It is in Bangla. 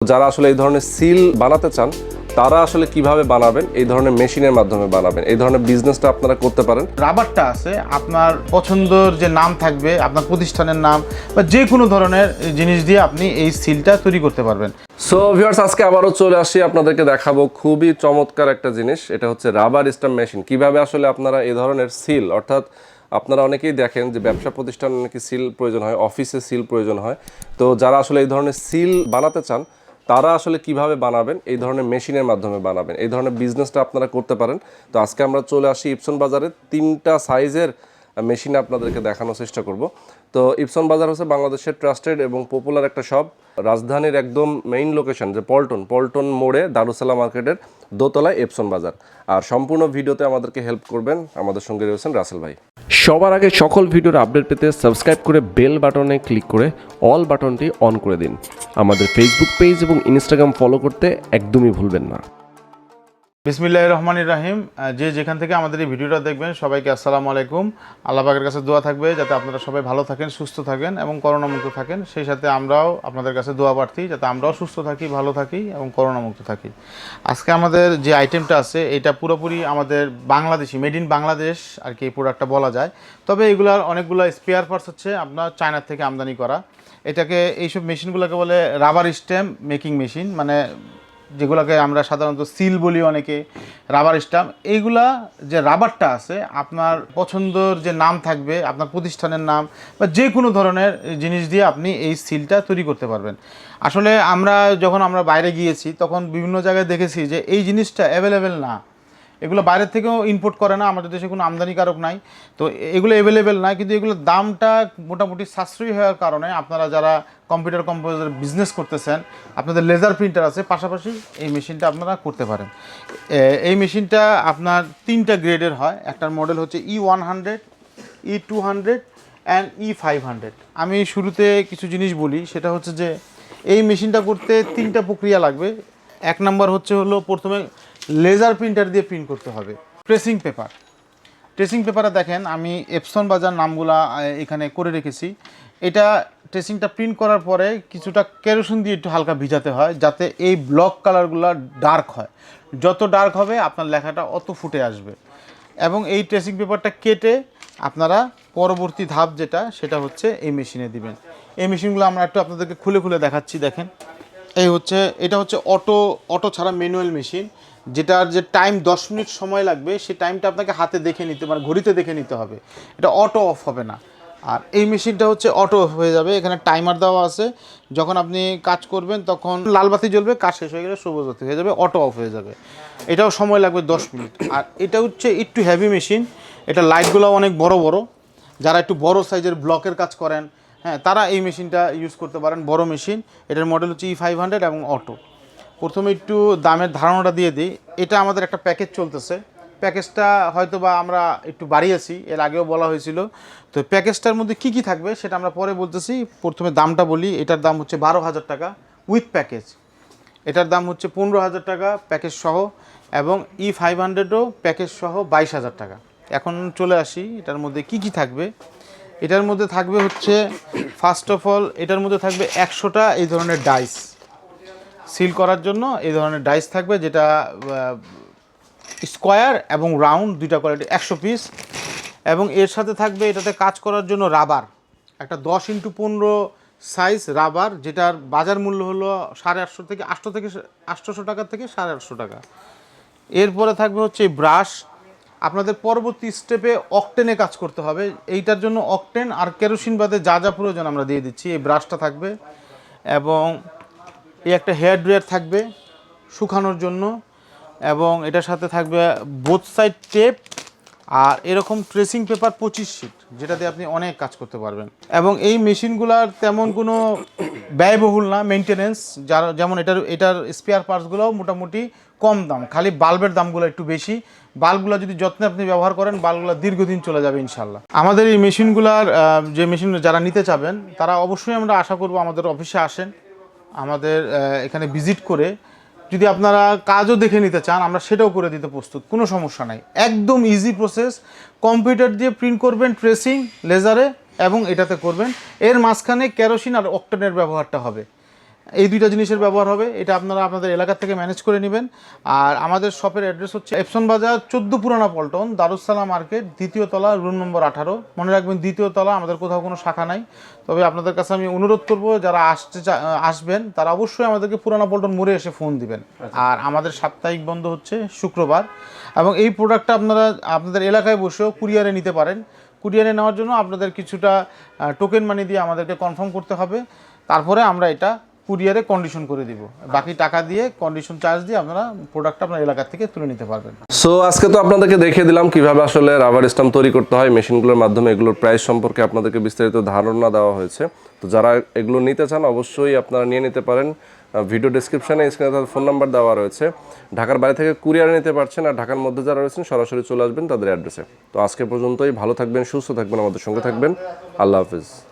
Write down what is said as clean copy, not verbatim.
যারা আসলে এই ধরনের সিল বানাতে চান তারা আসলে কিভাবে বানাবেন, এই ধরনের মেশিনের মাধ্যমে বানাবেন, এই ধরনের বিজনেসটা আপনারা করতে পারেন। রাবারটা আছে আপনার পছন্দের যে নাম থাকবে, আপনার প্রতিষ্ঠানের নাম বা যে কোনো ধরনের জিনিস দিয়ে আপনি এই সিলটা তৈরি করতে পারবেন। সো ভিউয়ার্স, আজকে আবারও চলে আসি, আপনাদেরকে দেখাবো খুবই চমৎকার একটা জিনিস। এটা হচ্ছে রাবার স্ট্যাম্প মেশিন। কিভাবে আসলে আপনারা এই ধরনের সিল, অর্থাৎ আপনারা অনেকেই দেখেন যে ব্যবসা প্রতিষ্ঠানে নাকি সিল প্রয়োজন হয়, অফিসে সিল প্রয়োজন হয়। তো যারা আসলে এই ধরনের সিল বানাতে চান তারা আসলে কিভাবে বানাবেন, এই ধরনের মেশিনের মাধ্যমে বানাবেন, এই ধরনের বিজনেসটা আপনারা করতে পারেন। তো আজকে আমরা চলে আসি ইপসন বাজারে, 3টা সাইজের মেশিন আপনাদেরকে দেখানোর চেষ্টা করব। তো ইপসন বাজার হচ্ছে বাংলাদেশের ট্রাস্টেড এবং পপুলার একটা শপ। রাজধানীর একদম মেইন লোকেশন যে পল্টন মোড়ে দারুসালাম মার্কেটের দোতলায় ইপসন বাজার। আর সম্পূর্ণ ভিডিওতে আমাদেরকে হেল্প করবেন, আমাদের সঙ্গে রয়েছেন রাসেল ভাই। সবার আগে সকল ভিডিওর আপডেট পেতে সাবস্ক্রাইব করে বেল বাটনে ক্লিক করে অল বাটনটি অন করে দিন। আমাদের ফেসবুক পেজ এবং ইনস্টাগ্রাম ফলো করতে একদমই ভুলবেন না। বিসমিল্লাহির রহমানির রহিম। যে যেখান থেকে আমাদের এই ভিডিওটা দেখবেন সবাইকে আসসালামু আলাইকুম। আল্লাহ পাকের কাছে দোয়া থাকবে যাতে আপনারা সবাই ভালো থাকেন, সুস্থ থাকেন এবং করোনামুক্ত থাকেন। সেই সাথে আমরাও আপনাদের কাছে দোয়া প্রার্থী যাতে আমরাও সুস্থ থাকি, ভালো থাকি এবং করোনামুক্ত থাকি। আজকে আমাদের যে আইটেমটা আছে এটা পুরোপুরি আমাদের বাংলাদেশি, মেড ইন বাংলাদেশ আর কি এই প্রোডাক্টটা বলা যায়। তবে এগুলার অনেকগুলো স্পেয়ার পার্টস হচ্ছে আপনার চায়না থেকে আমদানি করা। এটাকে এইসব মেশিনগুলোকে বলে রাবার স্ট্যাম্প মেকিং মেশিন, মানে যেগুলোকে আমরা সাধারণত সিল বলি অনেকে, রাবার স্ট্যাম্প। এইগুলা যে রাবারটা আছে আপনার পছন্দের যে নাম থাকবে, আপনার প্রতিষ্ঠানের নাম বা যে কোনো ধরনের জিনিস দিয়ে আপনি এই সিলটা তৈরি করতে পারবেন। আসলে যখন আমরা বাইরে গিয়েছি তখন বিভিন্ন জায়গায় দেখেছি যে এই জিনিসটা অ্যাভেলেবেল না, এগুলো বাইরের থেকেও ইম্পোর্ট করে না, আমাদের দেশে কোনো আমদানিকারক নাই, তো এগুলো অ্যাভেলেবেল না। কিন্তু এগুলোর দামটা মোটামুটি সাশ্রয়ী হওয়ার কারণে আপনারা যারা কম্পিউটার কম্পোজার বিজনেস করতেছেন, আপনাদের লেজার প্রিন্টার আছে, পাশাপাশি এই মেশিনটা আপনারা করতে পারেন। এই মেশিনটা আপনার 3টা গ্রেডের হয়। একটার মডেল হচ্ছে E100, E200 অ্যান্ড E500। আমি শুরুতে কিছু জিনিস বলি, সেটা হচ্ছে যে এই মেশিনটা করতে 3টা প্রক্রিয়া লাগবে। এক নাম্বার হলো প্রথমে লেজার প্রিন্টার দিয়ে প্রিন্ট করতে হবে। ট্রেসিং পেপারে দেখেন আমি এপসন বাজার নামগুলা এখানে করে রেখেছি। এটা ট্রেসিংটা প্রিন্ট করার পরে কিছুটা কেরোসিন দিয়ে একটু হালকা ভিজাতে হয় যাতে এই ব্লক কালারগুলো ডার্ক হয়। যত ডার্ক হবে আপনার লেখাটা অত ফুটে আসবে। এবং এই ট্রেসিং পেপারটা কেটে আপনারা পরবর্তী ধাপ সেটা হচ্ছে এই মেশিনে দিবেন। এই মেশিনগুলো আমরা একটু আপনাদেরকে খুলে খুলে দেখাচ্ছি। দেখেন, এটা হচ্ছে অটো ছাড়া ম্যানুয়াল মেশিন, যেটার যে টাইম 10 মিনিট সময় লাগবে সেই টাইমটা আপনাকে হাতে দেখে নিতে, মানে ঘড়িতে দেখে নিতে হবে। এটা অটো অফ হবে না। আর এই মেশিনটা হচ্ছে অটো অফ হয়ে যাবে। এখানে টাইমার দেওয়া আছে, যখন আপনি কাজ করবেন তখন লাল বাতি জ্বলবে, কাজ শেষ হয়ে গেলে সবুজ বাতি হয়ে যাবে, অটো অফ হয়ে যাবে। এটাও সময় লাগবে 10 মিনিট। আর এটা হচ্ছে একটু হেভি মেশিন, এটা লাইটগুলো অনেক বড় বড়। যারা একটু বড় সাইজের ব্লকের কাজ করেন, হ্যাঁ, তারা এই মেশিনটা ইউজ করতে পারেন। বড় মেশিন, এটার মডেল হচ্ছে E500 এবং অটো। প্রথমে একটু দামের ধারণাটা দিয়ে দিই। এটা আমাদের একটা প্যাকেজ চলতেছে। প্যাকেজটা হয়তো বা আমরা একটু বাড়িয়েছি, এর আগেও বলা হয়েছিল। তো প্যাকেজটার মধ্যে কি কি থাকবে সেটা আমরা পরে বলতেছি। প্রথমে দামটা বলি। এটার দাম হচ্ছে 12,000 টাকা উইথ প্যাকেজ। এটার দাম হচ্ছে 15,000 টাকা প্যাকেজ সহ, এবং E500ও প্যাকেজ সহ 22,000 টাকা। এখন চলে আসি এটার মধ্যে কি কি থাকবে। এটার মধ্যে থাকবে হচ্ছে ফার্স্ট অফ অল এটার মধ্যে থাকবে 100টা এই ধরনের ডাইস সিল করার জন্য। এই ধরনের ডাইস থাকবে, যেটা স্কোয়ার এবং রাউন্ড দুইটা কোয়ালিটি, 100 পিস। এবং এর সাথে থাকবে এটাতে কাজ করার জন্য রাবার, একটা 10x15 সাইজ রাবার, যেটার বাজার মূল্য হলো 850 থেকে 800 টাকা থেকে 850 টাকা। এরপরে থাকবে হচ্ছে ব্রাশ। আপনাদের পরবর্তী স্টেপে অকটেনে কাজ করতে হবে, এইটার জন্য অকটেন আর কেরোসিন বাদে যা যা প্রয়োজন আমরা দিয়ে দিচ্ছি। এই ব্রাশটা থাকবে, এবং এই একটা হেয়ার ড্রায়ার থাকবে শুকানোর জন্য, এবং এটার সাথে থাকবে বোথ সাইড টেপ, আর এরকম ট্রেসিং পেপার 25 শিট, যেটা দিয়ে আপনি অনেক কাজ করতে পারবেন। এবং এই মেশিনগুলার তেমন কোনো ব্যয়বহুল না মেনটেনেন্স, যেমন এটার স্পেয়ার পার্টসগুলোও মোটামুটি কম দাম, খালি বাল্বের দামগুলো একটু বেশি। বাল্বগুলো যদি যত্নে আপনি ব্যবহার করেন, বাল্বগুলো দীর্ঘদিন চলে যাবে ইনশাল্লাহ। আমাদের এই মেশিনগুলার যে মেশিন যারা নিতে চাবেন তারা অবশ্যই, আমরা আশা করব আমাদের অফিসে আসেন, আমাদের এখানে ভিজিট করে যদি আপনারা কাজও দেখে নিতে চান আমরা সেটাও করে দিতে প্রস্তুত, কোনো সমস্যা নাই। একদম ইজি প্রসেস। কম্পিউটার দিয়ে প্রিন্ট করবেন ট্রেসিং লেজারে, এবং এটাতে করবেন। এর মাঝখানে কেরোসিন আর অকটেনের ব্যবহারটা হবে। এই দুইটা জিনিসের ব্যবহার হবে। এটা আপনারা আপনাদের এলাকা থেকে ম্যানেজ করে নেবেন। আর আমাদের শপের অ্যাড্রেস হচ্ছে এপসন বাজার 14 পুরানা পল্টন, দারুসালাম মার্কেট, 2য় তলা, রুম নম্বর 18। মনে রাখবেন 2য় তলা, আমাদের কোথাও কোনো শাখা নাই। তবে আপনাদের কাছে আমি অনুরোধ করব, যারা আসবেন তারা অবশ্যই আমাদেরকে পুরানা পল্টন মোড়ে এসে ফোন দিবেন। আর আমাদের সাপ্তাহিক বন্ধ হচ্ছে শুক্রবার। এবং এই প্রোডাক্টটা আপনারা আপনাদের এলাকায় বসেও কুরিয়ারে নিতে পারেন। কুরিয়ারে নেওয়ার জন্য আপনাদের কিছুটা টোকেন মানি দিয়ে আমাদেরকে কনফার্ম করতে হবে, তারপরে আমরা এটা কুরিয়ারে কন্ডিশন করে দিব। বাকি টাকা দিয়ে কন্ডিশন চার্জ দিয়ে আপনারা প্রোডাক্টটা আপনার এলাকা থেকে তুলে নিতে পারবেন। সো আজকে তো আপনাদেরকে দেখিয়ে দিলাম কিভাবে আসলে রাবার স্টাম্প তৈরি করতে হয় মেশিনগুলোর মাধ্যমে। এগুলোর প্রাইস সম্পর্কে আপনাদেরকে বিস্তারিত ধারণা দেওয়া হয়েছে। তো যারা এগুলো নিতে চান অবশ্যই আপনারা নিয়ে নিতে পারেন। ভিডিও ডেসক্রিপশনে স্ক্রিনে তাদের ফোন নাম্বার দেওয়া রয়েছে। ঢাকার বাইরে থেকে কুরিয়ারে নিতে পারছেন, আর ঢাকার মধ্যে যারা রয়েছেন সরাসরি চলে আসবেন তাদের অ্যাড্রেসে। তো আজকে পর্যন্তই, ভালো থাকবেন, সুস্থ থাকবেন, আমাদের সঙ্গে থাকবেন। আল্লাহ হাফেজ।